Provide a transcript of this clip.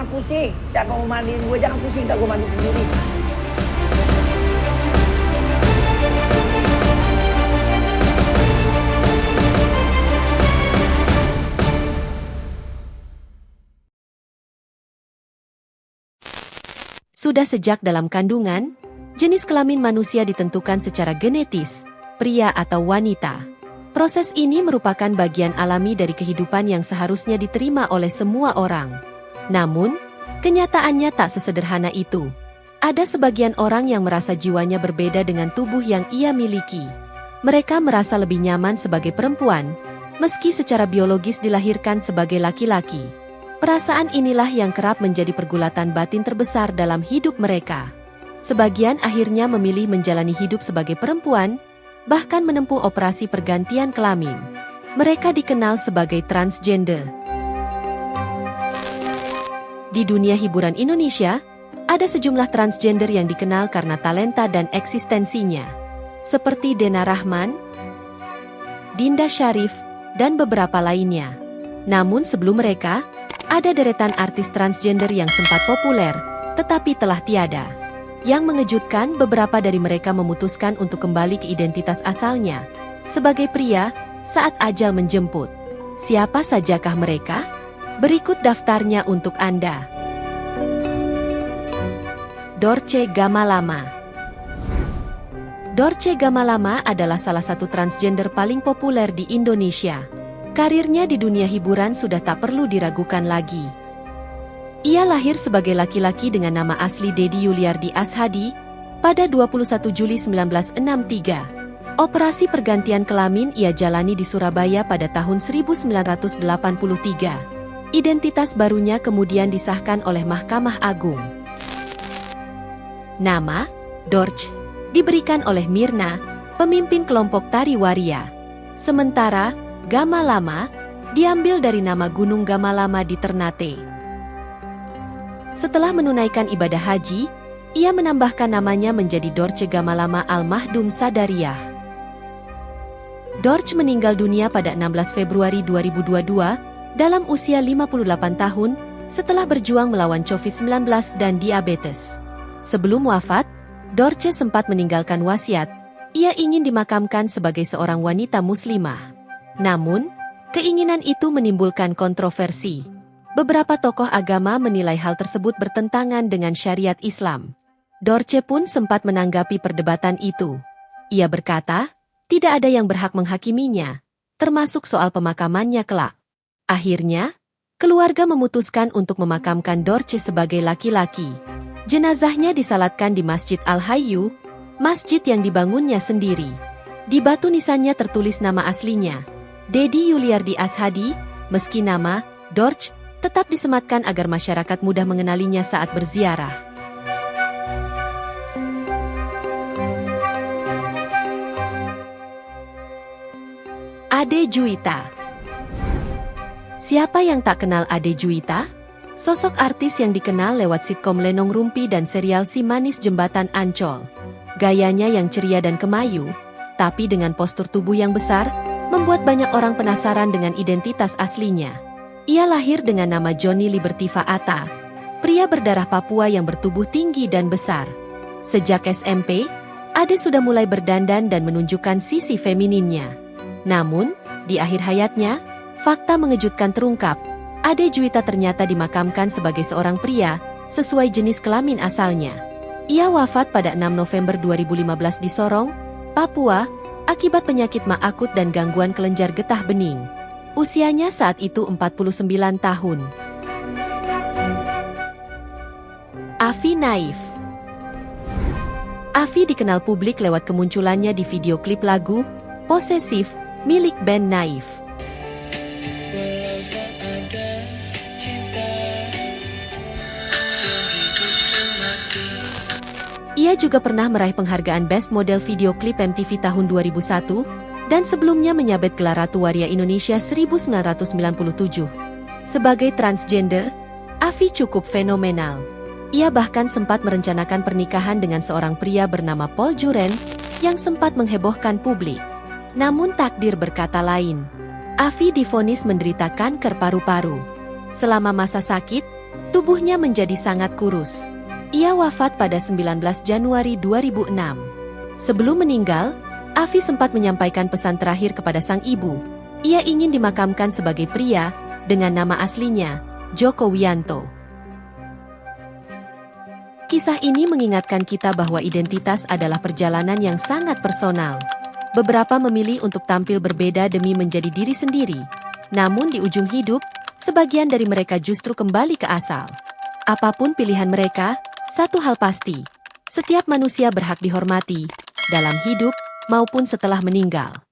pusing. Siapa mau mandiin gue, jangan pusing, tak gue mandi sendiri. Sudah sejak dalam kandungan, jenis kelamin manusia ditentukan secara genetis, pria atau wanita. Proses ini merupakan bagian alami dari kehidupan yang seharusnya diterima oleh semua orang. Namun, kenyataannya tak sesederhana itu. Ada sebagian orang yang merasa jiwanya berbeda dengan tubuh yang ia miliki. Mereka merasa lebih nyaman sebagai perempuan, meski secara biologis dilahirkan sebagai laki-laki. Perasaan inilah yang kerap menjadi pergulatan batin terbesar dalam hidup mereka. Sebagian akhirnya memilih menjalani hidup sebagai perempuan, bahkan menempuh operasi pergantian kelamin. Mereka dikenal sebagai transgender. Di dunia hiburan Indonesia, ada sejumlah transgender yang dikenal karena talenta dan eksistensinya, seperti Dena Rahman, Dinda Syarif, dan beberapa lainnya. Namun sebelum mereka, ada deretan artis transgender yang sempat populer, tetapi telah tiada. Yang mengejutkan, beberapa dari mereka memutuskan untuk kembali ke identitas asalnya, sebagai pria, saat ajal menjemput. Siapa sajakah mereka? Berikut daftarnya untuk Anda. Dorce Gamalama. Dorce Gamalama adalah salah satu transgender paling populer di Indonesia. Karirnya di dunia hiburan sudah tak perlu diragukan lagi. Ia lahir sebagai laki-laki dengan nama asli Dedi Yuliardi Ashadi pada 21 Juli 1963. Operasi pergantian kelamin ia jalani di Surabaya pada tahun 1983. Identitas barunya kemudian disahkan oleh Mahkamah Agung. Nama, Dorce, diberikan oleh Mirna, pemimpin kelompok tari waria. Sementara, Gamalama diambil dari nama Gunung Gamalama di Ternate. Setelah menunaikan ibadah haji, ia menambahkan namanya menjadi Dorce Gamalama Al-Mahdum Sadariyah. Dorce meninggal dunia pada 16 Februari 2022 dalam usia 58 tahun setelah berjuang melawan COVID-19 dan diabetes. Sebelum wafat, Dorce sempat meninggalkan wasiat, ia ingin dimakamkan sebagai seorang wanita muslimah. Namun, keinginan itu menimbulkan kontroversi. Beberapa tokoh agama menilai hal tersebut bertentangan dengan syariat Islam. Dorce pun sempat menanggapi perdebatan itu. Ia berkata, tidak ada yang berhak menghakiminya, termasuk soal pemakamannya kelak. Akhirnya, keluarga memutuskan untuk memakamkan Dorce sebagai laki-laki. Jenazahnya disalatkan di Masjid Al-Hayyu, masjid yang dibangunnya sendiri. Di batu nisannya tertulis nama aslinya, Dedi Yuliardi Ashadi, meski nama, Dorce, tetap disematkan agar masyarakat mudah mengenalinya saat berziarah. Ade Juwita. Siapa yang tak kenal Ade Juwita? Sosok artis yang dikenal lewat sitkom Lenong Rumpi dan serial Si Manis Jembatan Ancol. Gayanya yang ceria dan kemayu, tapi dengan postur tubuh yang besar, membuat banyak orang penasaran dengan identitas aslinya. Ia lahir dengan nama Johnny Liberty Faata, pria berdarah Papua yang bertubuh tinggi dan besar. Sejak SMP, Ade sudah mulai berdandan dan menunjukkan sisi femininnya. Namun, di akhir hayatnya, fakta mengejutkan terungkap. Ade Juwita ternyata dimakamkan sebagai seorang pria, sesuai jenis kelamin asalnya. Ia wafat pada 6 November 2015 di Sorong, Papua, akibat penyakit ma akut dan gangguan kelenjar getah bening. Usianya saat itu 49 tahun. Afi Naif. Afi dikenal publik lewat kemunculannya di video klip lagu Posesif milik band Naif. Ia juga pernah meraih penghargaan Best Model Video Klip MTV tahun 2001, dan sebelumnya menyabet gelar Ratu Waria Indonesia 1997. Sebagai transgender, Afi cukup fenomenal. Ia bahkan sempat merencanakan pernikahan dengan seorang pria bernama Paul Juren, yang sempat menghebohkan publik. Namun takdir berkata lain. Afi divonis menderita kanker paru-paru. Selama masa sakit, Tubuhnya menjadi sangat kurus. Ia wafat pada 19 Januari 2006. Sebelum meninggal, Afi sempat menyampaikan pesan terakhir kepada sang ibu. Ia ingin dimakamkan sebagai pria dengan nama aslinya, Joko Wianto. Kisah ini mengingatkan kita bahwa identitas adalah perjalanan yang sangat personal. Beberapa memilih untuk tampil berbeda demi menjadi diri sendiri. Namun di ujung hidup, sebagian dari mereka justru kembali ke asal. Apapun pilihan mereka, satu hal pasti, setiap manusia berhak dihormati, dalam hidup maupun setelah meninggal.